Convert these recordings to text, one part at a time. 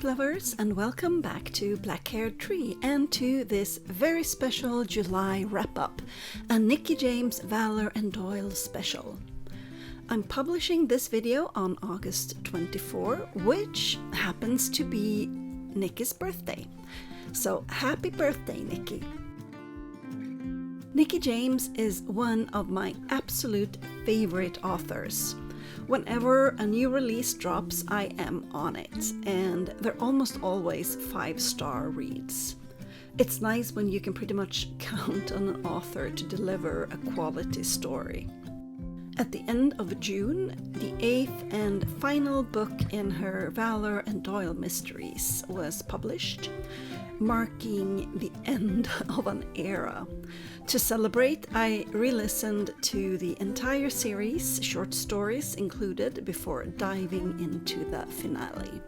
lovers, and welcome back to Black Haired Tree and to this very special July wrap-up, a Nicky James, Valor Doyle special. I'm publishing this video on August 24, which happens to be Nicky's birthday. So happy birthday, Nicky! Nicky James is one of my absolute favorite authors. Whenever a new release drops, I am on it, and they're almost always 5-star reads. It's nice when you can pretty much count on an author to deliver a quality story. At the end of June, the 8th and final book in her Valor Doyle mysteries was published, marking the end of an era. To celebrate, I re-listened to the entire series, short stories included, before diving into the finale.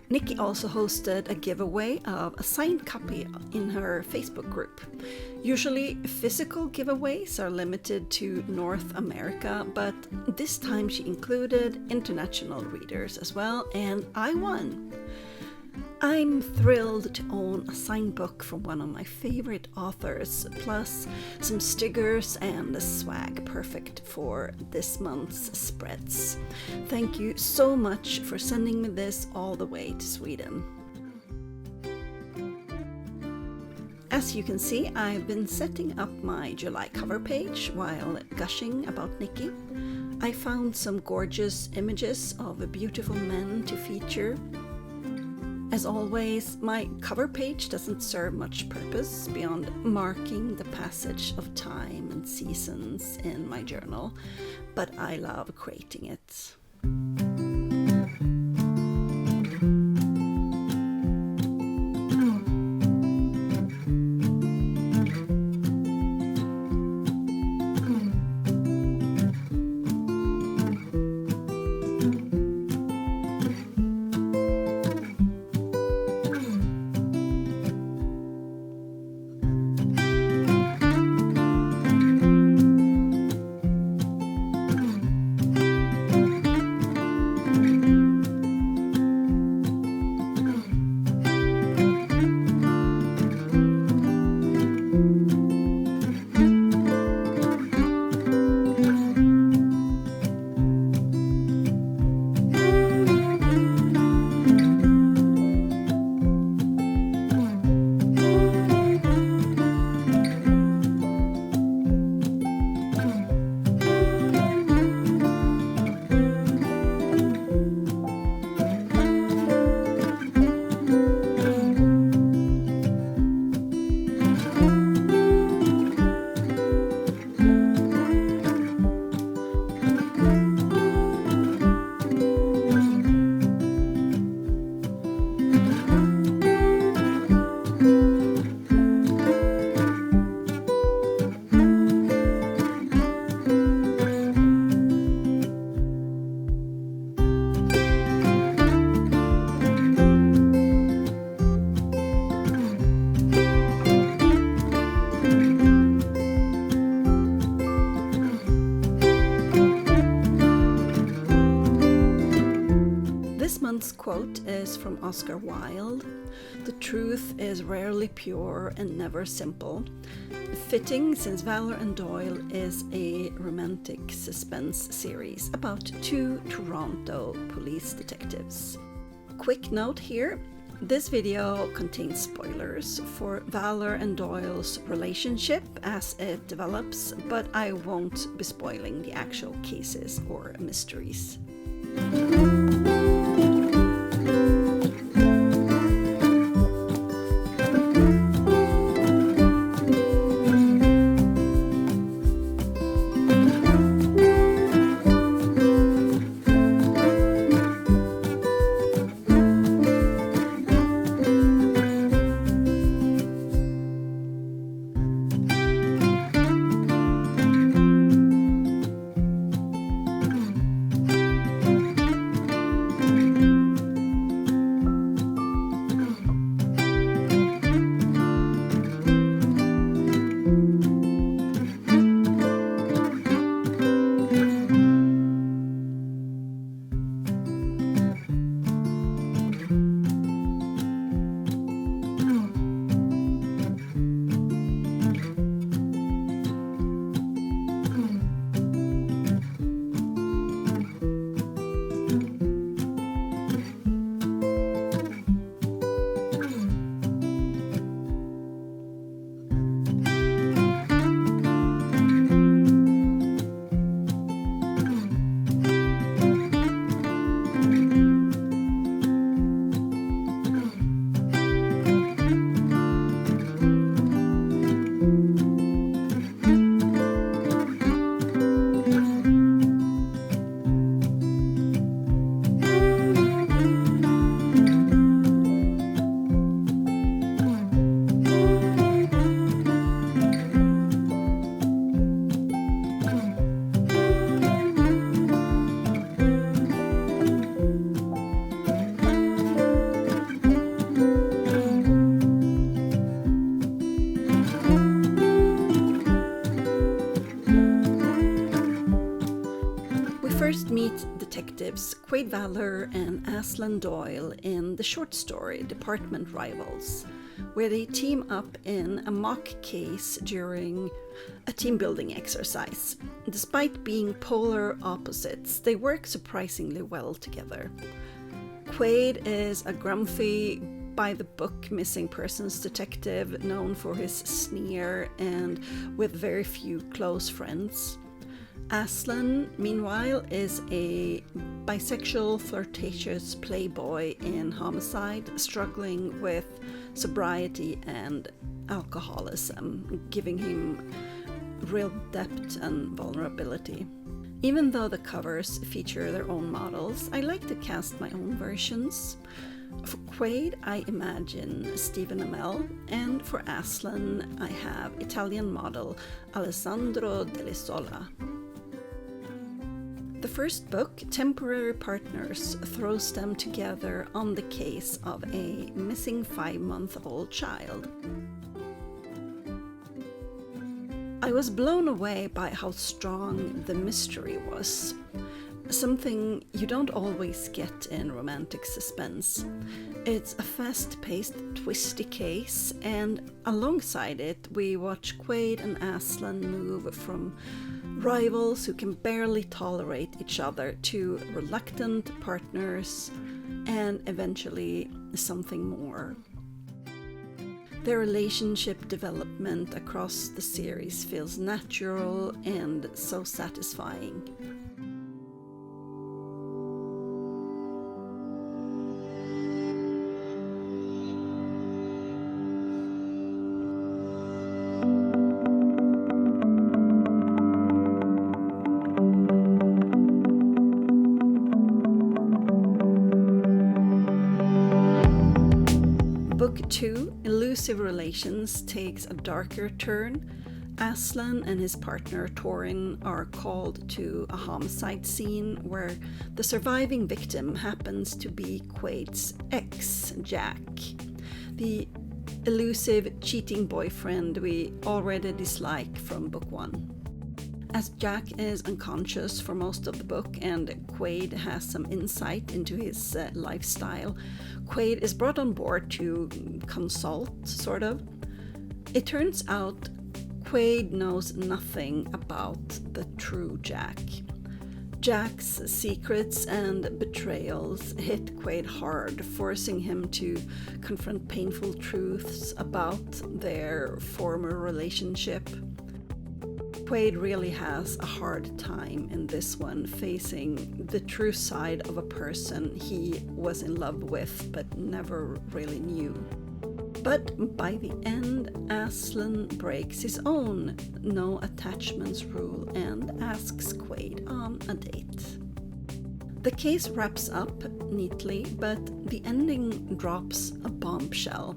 Nicky also hosted a giveaway of a signed copy in her Facebook group. Usually physical giveaways are limited to North America, but this time she included international readers as well, and I won! I'm thrilled to own a signed book from one of my favorite authors, plus some stickers and a swag perfect for this month's spreads. Thank you so much for sending me this all the way to Sweden. As you can see, I've been setting up my July cover page while gushing about Nicky. I found some gorgeous images of beautiful men to feature. As always, my cover page doesn't serve much purpose beyond marking the passage of time and seasons in my journal, but I love creating it. This month's quote is from Oscar Wilde. "The truth is rarely pure and never simple." Fitting, since Valor Doyle is a romantic suspense series about two Toronto police detectives. Quick note here, this video contains spoilers for Valor and Doyle's relationship as it develops, but I won't be spoiling the actual cases or mysteries. detectives Quaid Valor and Valor Doyle in the short story Department Rivals, where they team up in a mock case during a team building exercise. Despite being polar opposites, they work surprisingly well together. Quaid is a grumpy, by-the-book missing persons detective known for his sneer and with very few close friends. Aslan, meanwhile, is a bisexual, flirtatious playboy in homicide, struggling with sobriety and alcoholism, giving him real depth and vulnerability. Even though the covers feature their own models, I like to cast my own versions. For Quaid, I imagine Stephen Amell, and for Aslan, I have Italian model Alessandro Delle Sola. The first book, Temporary Partners, throws them together on the case of a missing 5-month-old child. I was blown away by how strong the mystery was. Something you don't always get in romantic suspense. It's a fast-paced, twisty case, and alongside it we watch Quaid and Aslan move from rivals who can barely tolerate each other to reluctant partners and eventually something more. Their relationship development across the series feels natural and so satisfying. Book 2, Elusive Relations, takes a darker turn. Aslan and his partner Torin are called to a homicide scene where the surviving victim happens to be Quaid's ex, Jack, the elusive, cheating boyfriend we already dislike from book 1. As Jack is unconscious for most of the book and Quaid has some insight into his lifestyle, Quaid is brought on board to consult, sort of. It turns out Quaid knows nothing about the true Jack. Jack's secrets and betrayals hit Quaid hard, forcing him to confront painful truths about their former relationship. Quaid really has a hard time in this one, facing the true side of a person he was in love with but never really knew. But by the end, Aslan breaks his own no attachments rule and asks Quaid on a date. The case wraps up neatly, but the ending drops a bombshell.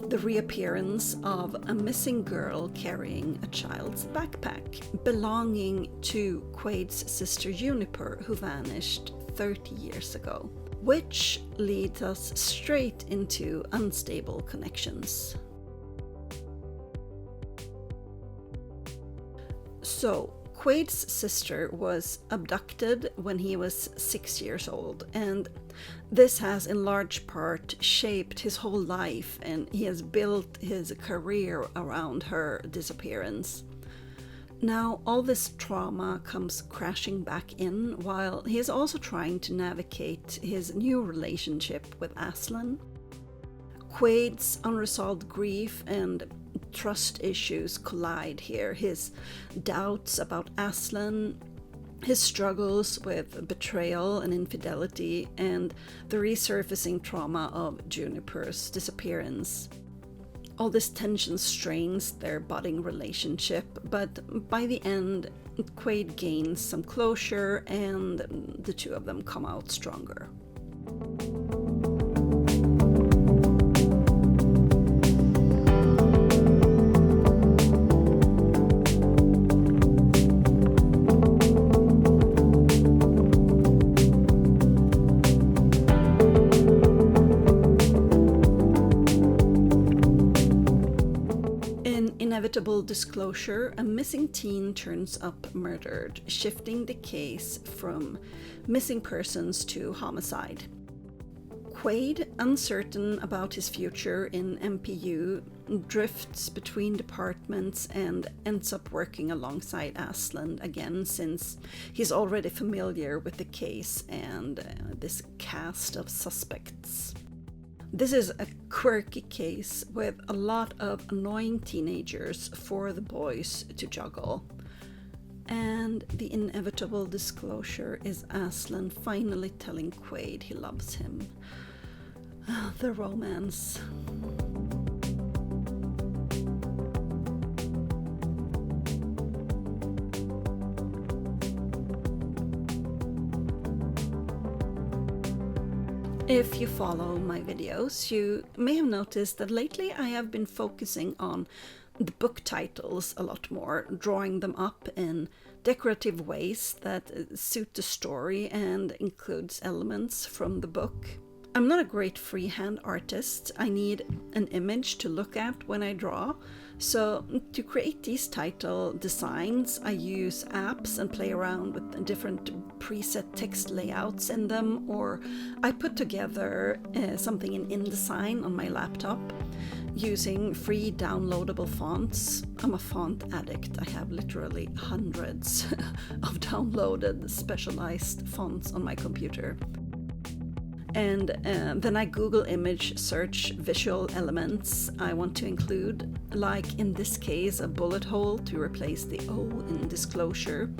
The reappearance of a missing girl carrying a child's backpack belonging to Quaid's sister Juniper, who vanished 30 years ago, which leads us straight into unstable connections. So, Quaid's sister was abducted when he was 6 years old, and this has in large part shaped his whole life, and he has built his career around her disappearance. Now all this trauma comes crashing back in while he is also trying to navigate his new relationship with Aslan. Quaid's unresolved grief and trust issues collide here. His doubts about Aslan, his struggles with betrayal and infidelity, and the resurfacing trauma of Juniper's disappearance. All this tension strains their budding relationship, but by the end, Quaid gains some closure and the two of them come out stronger. inevitable disclosure, a missing teen turns up murdered, shifting the case from missing persons to homicide. Quaid, uncertain about his future in MPU, drifts between departments and ends up working alongside Aslan again, since he's already familiar with the case and this cast of suspects. This is a quirky case with a lot of annoying teenagers for the boys to juggle. And the inevitable disclosure is Aslan finally telling Quaid he loves him. The romance. If you follow my videos, you may have noticed that lately I have been focusing on the book titles a lot more, drawing them up in decorative ways that suit the story and includes elements from the book. I'm not a great freehand artist. I need an image to look at when I draw. So to create these title designs, I use apps and play around with different preset text layouts in them, or I put together something in InDesign on my laptop using free downloadable fonts. I'm a font addict. I have literally hundreds of downloaded specialized fonts on my computer. And then I Google image search visual elements I want to include, like in this case a bullet hole to replace the O in disclosure.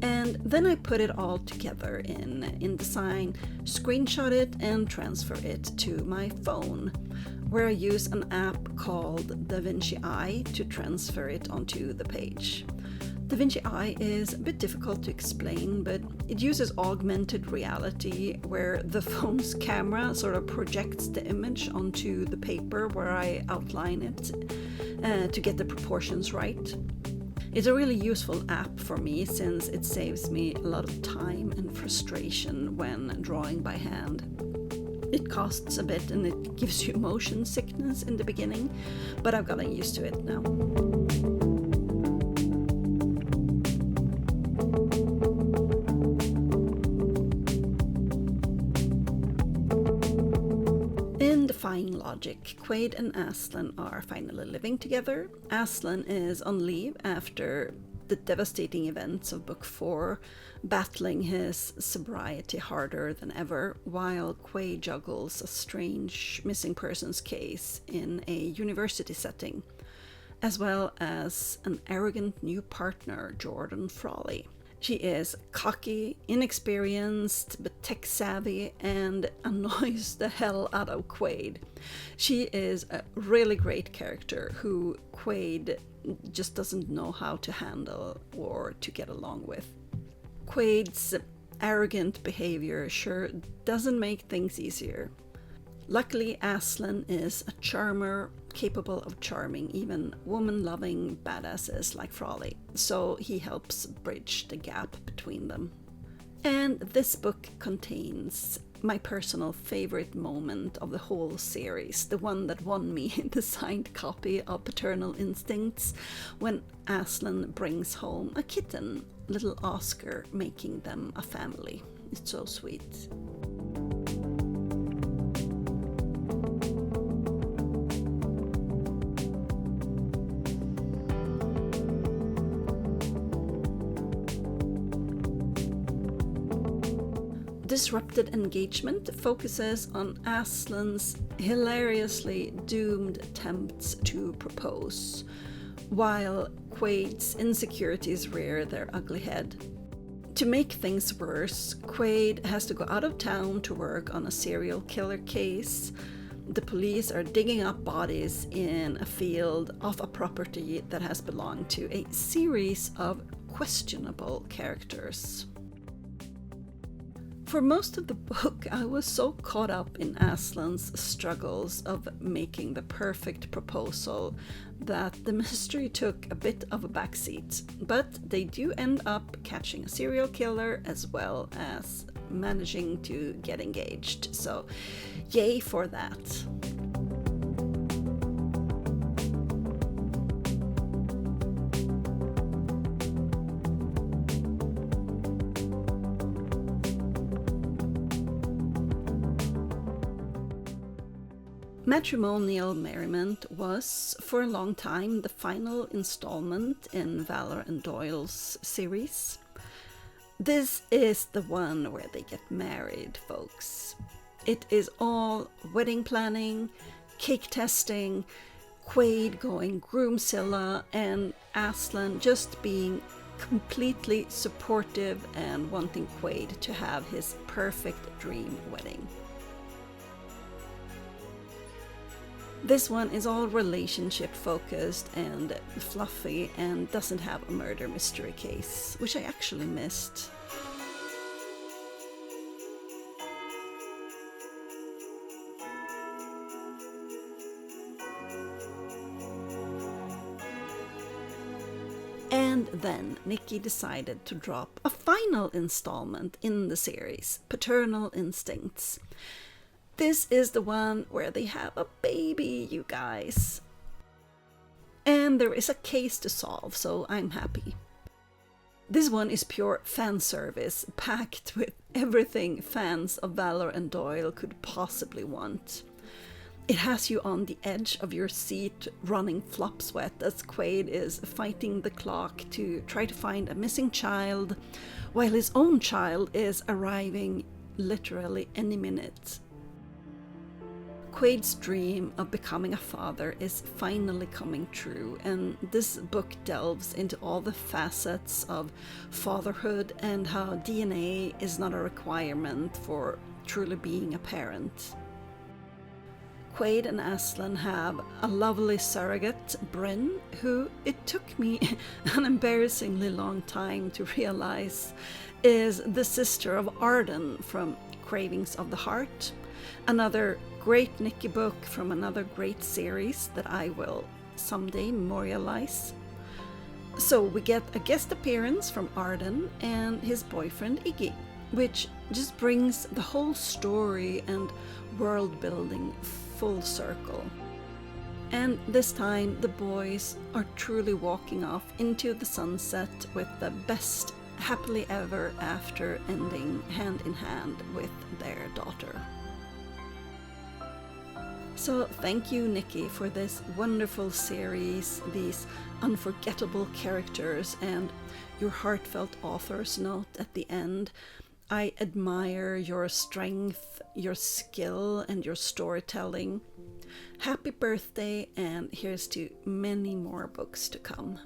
And then I put it all together in InDesign, screenshot it and transfer it to my phone, where I use an app called DaVinci Eye to transfer it onto the page. DaVinci Eye is a bit difficult to explain, but it uses augmented reality where the phone's camera sort of projects the image onto the paper where I outline it to get the proportions right. It's a really useful app for me since it saves me a lot of time and frustration when drawing by hand. It costs a bit and it gives you motion sickness in the beginning, but I've gotten used to it now. Defying logic, Quaid and Aslan are finally living together. Aslan is on leave after the devastating events of Book 4, battling his sobriety harder than ever, while Quaid juggles a strange missing persons case in a university setting, as well as an arrogant new partner, Jordan Frawley. She is cocky, inexperienced, but tech-savvy, and annoys the hell out of Quaid. She is a really great character who Quaid just doesn't know how to handle or to get along with. Quaid's arrogant behavior sure doesn't make things easier. Luckily, Aslan is a charmer, capable of charming even woman-loving badasses like Frawley, so he helps bridge the gap between them. And this book contains my personal favorite moment of the whole series, the one that won me the signed copy of Paternal Instincts, when Aslan brings home a kitten, little Oscar, making them a family. It's so sweet. Disrupted Engagement focuses on Aslan's hilariously doomed attempts to propose, while Quaid's insecurities rear their ugly head. To make things worse, Quaid has to go out of town to work on a serial killer case. The police are digging up bodies in a field off a property that has belonged to a series of questionable characters. For most of the book, I was so caught up in Aslan's struggles of making the perfect proposal that the mystery took a bit of a backseat. But they do end up catching a serial killer as well as managing to get engaged. So, yay for that. Matrimonial Merriment was, for a long time, the final installment in Valor and Doyle's series. This is the one where they get married, folks. It is all wedding planning, cake testing, Quaid going groomzilla, and Aslan just being completely supportive and wanting Quaid to have his perfect dream wedding. This one is all relationship focused and fluffy and doesn't have a murder mystery case, which I actually missed. And then Nicky decided to drop a final installment in the series, Paternal Instincts. This is the one where they have a baby, you guys. And there is a case to solve, so I'm happy. This one is pure fan service, packed with everything fans of Valor and Doyle could possibly want. It has you on the edge of your seat, running flop sweat as Quaid is fighting the clock to try to find a missing child, while his own child is arriving literally any minute. Quaid's dream of becoming a father is finally coming true, and this book delves into all the facets of fatherhood and how DNA is not a requirement for truly being a parent. Quaid and Aslan have a lovely surrogate, Bryn, who it took me an embarrassingly long time to realize is the sister of Arden from Cravings of the Heart, another great Nicky book from another great series that I will someday memorialize. So we get a guest appearance from Arden and his boyfriend Iggy, which just brings the whole story and world building full circle. And this time the boys are truly walking off into the sunset with the best happily ever after ending hand in hand with their daughter. So thank you, Nicky, for this wonderful series, these unforgettable characters, and your heartfelt author's note at the end. I admire your strength, your skill, and your storytelling. Happy birthday, and here's to many more books to come.